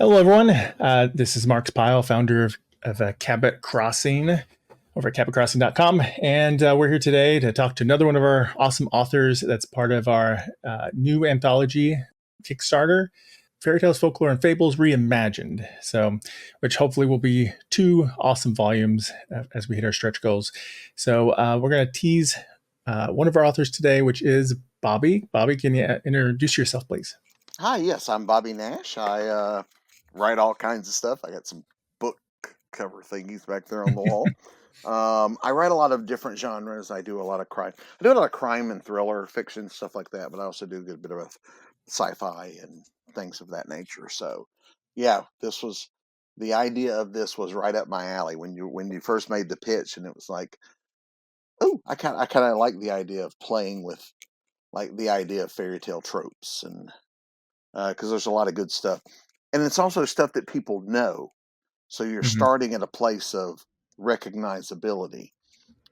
Hello, everyone. This is Mark Pyle, founder of Cabot Crossing over at cabotcrossing.com. And we're here today to talk to another one of our awesome authors that's part of our new anthology Kickstarter, Fairy Tales, Folklore, and Fables Reimagined. So, which hopefully will be two awesome volumes as we hit our stretch goals. So we're going to tease one of our authors today, which is Bobby. Bobby, can you introduce yourself, please? Hi, yes, I'm Bobby Nash. I write all kinds of stuff. I got some book cover thingies back there on the wall. I write a lot of different genres. I do a lot of crime. I do a lot of crime and thriller fiction, stuff like that, but I also do a good bit of sci-fi and things of that nature. So, yeah, the idea of this was right up my alley when you first made the pitch, and it was like, oh, I kind of like the idea of playing with like the idea of fairy tale tropes and because there's a lot of good stuff. And it's also stuff that people know. So you're Mhm. starting at a place of recognizability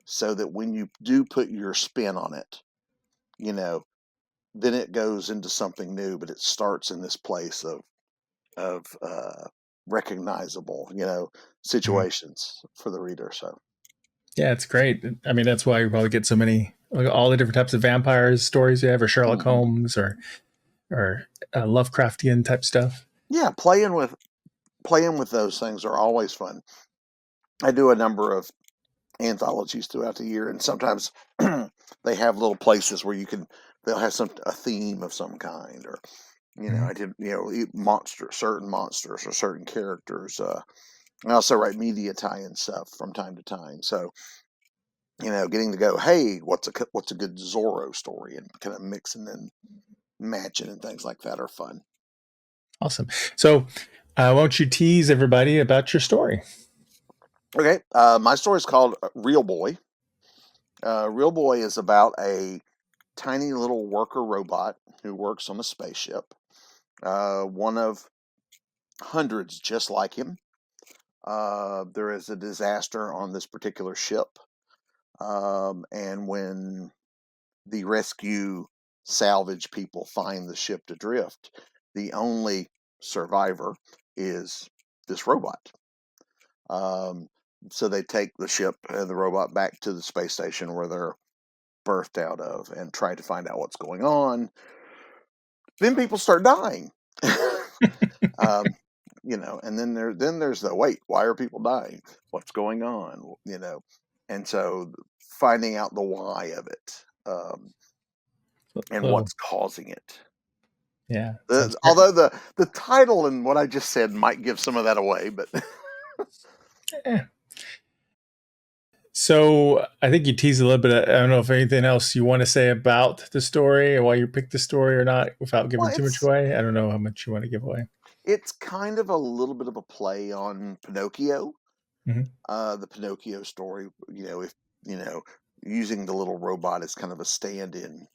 so that when you do put your spin on it, you know, then it goes into something new, but it starts in this place of recognizable, Mhm. situations for the reader. So Yeah, it's great. I mean, that's why you probably get so many, like, all the different types of vampires stories you have, or Sherlock mhm. Holmes, or Lovecraftian type stuff. Yeah, playing with those things are always fun. I do a number of anthologies throughout the year, and sometimes they have little places where they'll have a theme of some kind, or Mhm. I did certain monsters or certain characters. I also write media tie-in stuff from time to time, so getting to go, hey, what's a good Zorro story, and kind of mixing and matching and things like that are fun. Awesome. So, why don't you tease everybody about your story? Okay, my story is called Real Boy. Real Boy is about a tiny little worker robot who works on a spaceship. One of hundreds just like him. There is a disaster on this particular ship. And when the rescue salvage people find the ship adrift, the only survivor is this robot. Um, so they take the ship and the robot back to the space station where they're birthed out of and try to find out what's going on. Then people start dying. um, and then there's the wait, why are people dying? What's going on? And so finding out the why of it, and Well, what's causing it. yeah, sounds great. Although the title and what I just said might give some of that away, but Yeah. So, I think you teased a little bit. I don't know if anything else you want to say about the story or why you picked the story or not, without well, giving too much it's away. I don't know how much you want to give away. it's kind of a little bit of a play on Pinocchio, Hmm. the Pinocchio story. If you know, using the little robot as kind of a stand-in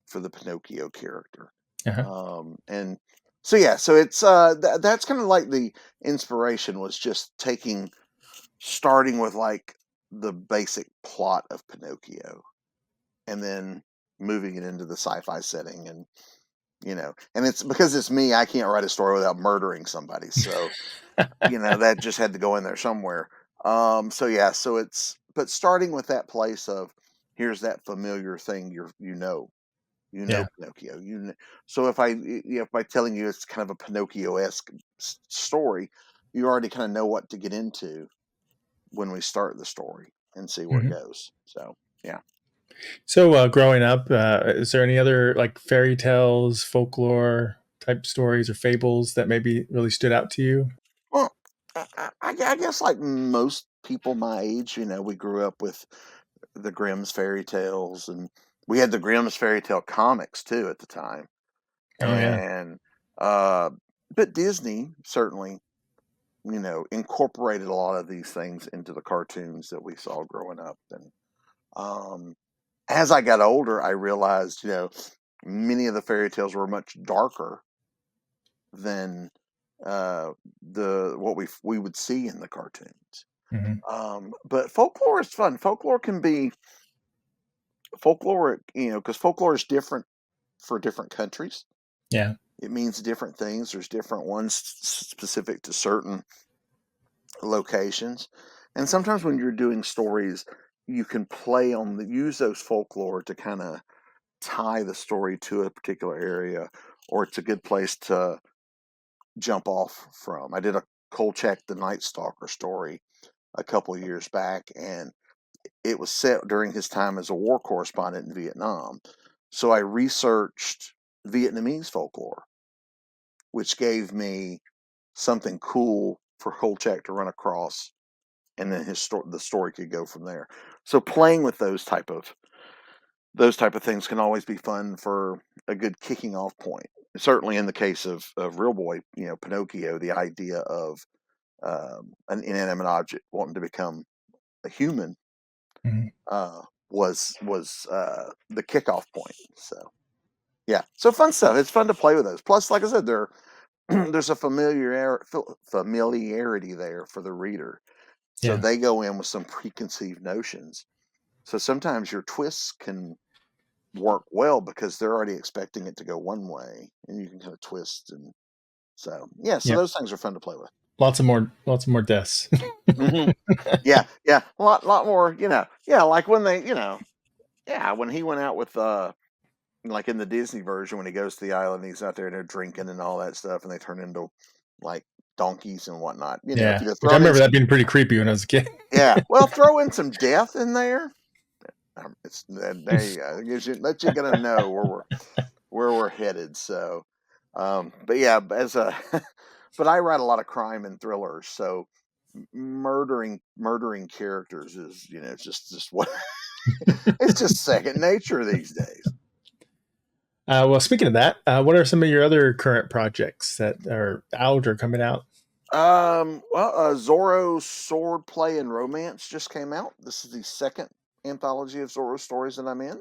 for the Pinocchio character. Uh-huh. And so yeah, so it's that's kind of like the inspiration was just starting with like the basic plot of Pinocchio and then moving it into the sci-fi setting and it's because it's me, I can't write a story without murdering somebody. So, that just had to go in there somewhere. So yeah, so it's but starting with that place of here's that familiar thing Yeah. Pinocchio. So if by telling you it's kind of a Pinocchio-esque story, you already kind of know what to get into when we start the story and see where it Hmm. goes. So yeah. So, growing up, is there any other like fairy tales, folklore type stories or fables that maybe really stood out to you? Well, I guess like most people my age, we grew up with the Grimm's fairy tales, and we had the Grimm's fairy tale comics too at the time. Oh yeah. And uh, but Disney certainly incorporated a lot of these things into the cartoons that we saw growing up. And um, as I got older, I realized, many of the fairy tales were much darker than uh, the what we would see in the cartoons. Hmm. But folklore is fun. Folklore, because folklore is different for different countries. Yeah. it means different things. There's different ones specific to certain locations. And sometimes when you're doing stories, you can play on use those folklore to kind of tie the story to a particular area, or it's a good place to jump off from. I did a Kolchak the Night Stalker story a couple of years back, and it was set during his time as a war correspondent in Vietnam. So I researched Vietnamese folklore, which gave me something cool for Kolchak to run across, and then the story could go from there. So playing with those type of things can always be fun for a good kicking off point. Certainly in the case of Real Boy, Pinocchio, the idea of an inanimate object wanting to become a human Mhm. was the kickoff point. So yeah, so fun stuff. It's fun to play with those. Plus, like I said, there's a familiarity there for the reader, so Yeah. they go in with some preconceived notions. So sometimes your twists can work well because they're already expecting it to go one way, and you can kind of twist. And so yeah, so Yeah. those things are fun to play with. Lots of more deaths. Hmm. Yeah, yeah, lot more. Yeah, like when when he went out with like in the Disney version, when he goes to the island, he's out there and they're drinking and all that stuff, and they turn into like donkeys and whatnot. If Yeah. you Which I throw in remember that some, being pretty creepy when I was a kid. yeah, well, throw in some death in there. It's there you go. Lets you gonna know where we're headed. So, but yeah, but I write a lot of crime and thrillers, so murdering characters is it's just what it's just second nature these days. Well, speaking of that, what are some of your other current projects that are out or coming out? Zorro Sword Play and Romance just came out. This is the second anthology of Zorro stories that I'm in.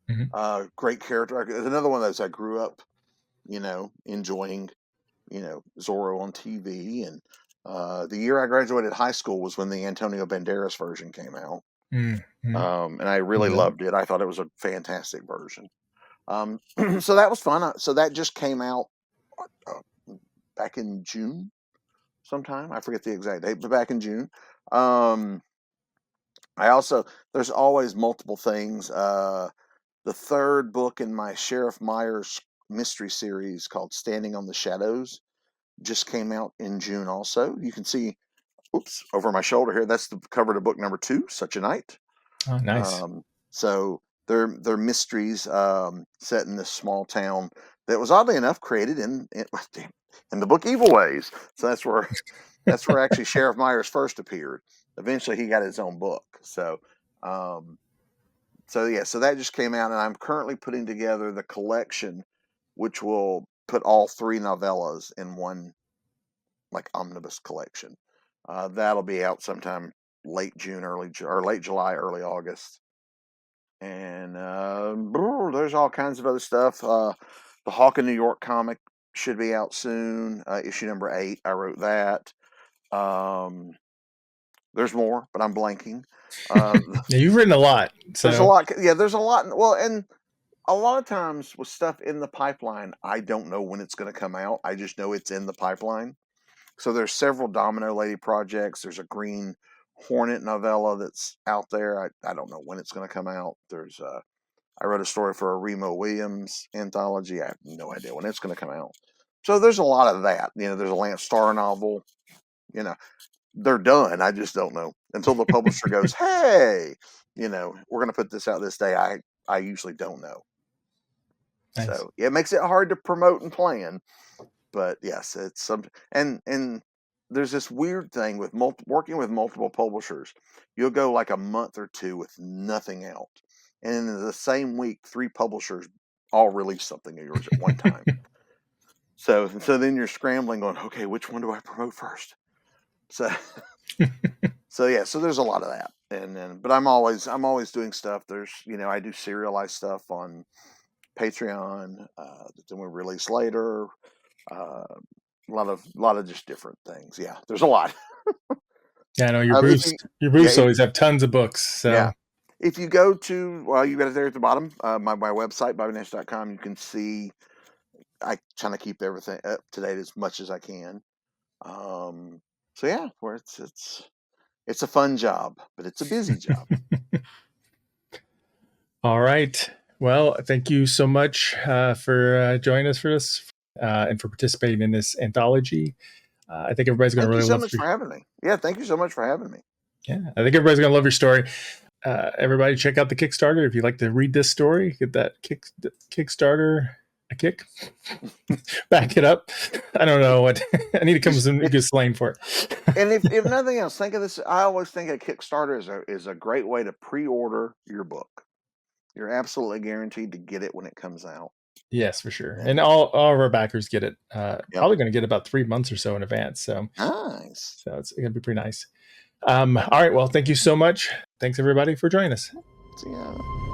Mhm. Great character. It's another one of those I grew up, enjoying, Zorro on TV. And the year I graduated high school was when the Antonio Banderas version came out. Mm-hmm. And I really Yeah. loved it. I thought it was a fantastic version. So that was fun. So that just came out uh, back in June sometime. I forget the exact date, but back in June. Um, there's always multiple things. The third book in my Sheriff Myers mystery series called Standing on the Shadows just came out in June also. You can see, oops, over my shoulder here, that's the cover to book number 2, Such a Night. Oh, nice. So they're mysteries set in this small town that was oddly enough created in the book Evil Ways. So that's where actually Sheriff Myers first appeared. Eventually, he got his own book. Um, so that just came out, and I'm currently putting together the collection, which will put all 3 novellas in one like omnibus collection. That'll be out sometime late June, or late July, early August. And there's all kinds of other stuff. The Hawk in New York comic should be out soon. Issue number 8. I wrote that. Um, there's more, but I'm blanking. Uh, Yeah, you've written a lot, there's a so lot. Yeah, there's a lot. Well, and a lot of times with stuff in the pipeline, I don't know when it's going to come out. I just know it's in the pipeline. So there's several Domino Lady projects. There's a Green Hornet novella that's out there. I don't know when it's going to come out. I wrote a story for a Remo Williams anthology. I have no idea when it's going to come out. So there's a lot of that. There's a Lance Starr novel. You know, they're done. I just don't know until the publisher goes, "Hey, we're going to put this out this day." I usually don't know. nice. So it makes it hard to promote and plan. But yes, it's some and there's this weird thing with working with multiple publishers. You'll go like a month or two with nothing out, and in the same week, 3 publishers all release something of yours at one time. So then you're scrambling, going, okay, which one do I promote first? So so yeah, so there's a lot of that, and then but I'm always doing stuff. I do serialized stuff on Patreon that then we release later. Uh, a lot of just different things. Yeah, there's a lot. Yeah, I know If you, your yeah, booths always have tons of books. yeah. So If you go to, well, you got it there at the bottom, my website, bobbynash.com, you can see I trying to keep everything up to date as much as I can. So yeah, where it's a fun job, but it's a busy job. All right. Well, thank you so much for joining us for this and for participating in this anthology. I think everybody's going to Thank you really so love much your for having me. Yeah, thank you so much for having me. yeah. I think everybody's going to love your story. Everybody, check out the Kickstarter if you'd like to read this story. Get that Kickstarter a kick. Back it up. I don't know what I need to come with some good slang for it. And if nothing else, think of this. I always think a Kickstarter is a great way to pre-order your book. You're absolutely guaranteed to get it when it comes out. Yes, for sure. And And all of our backers get it. yep, Probably going to get about 3 months or so in advance. nice. So it's going to be pretty nice. All right. Well, thank you so much. Thanks everybody for joining us. See ya.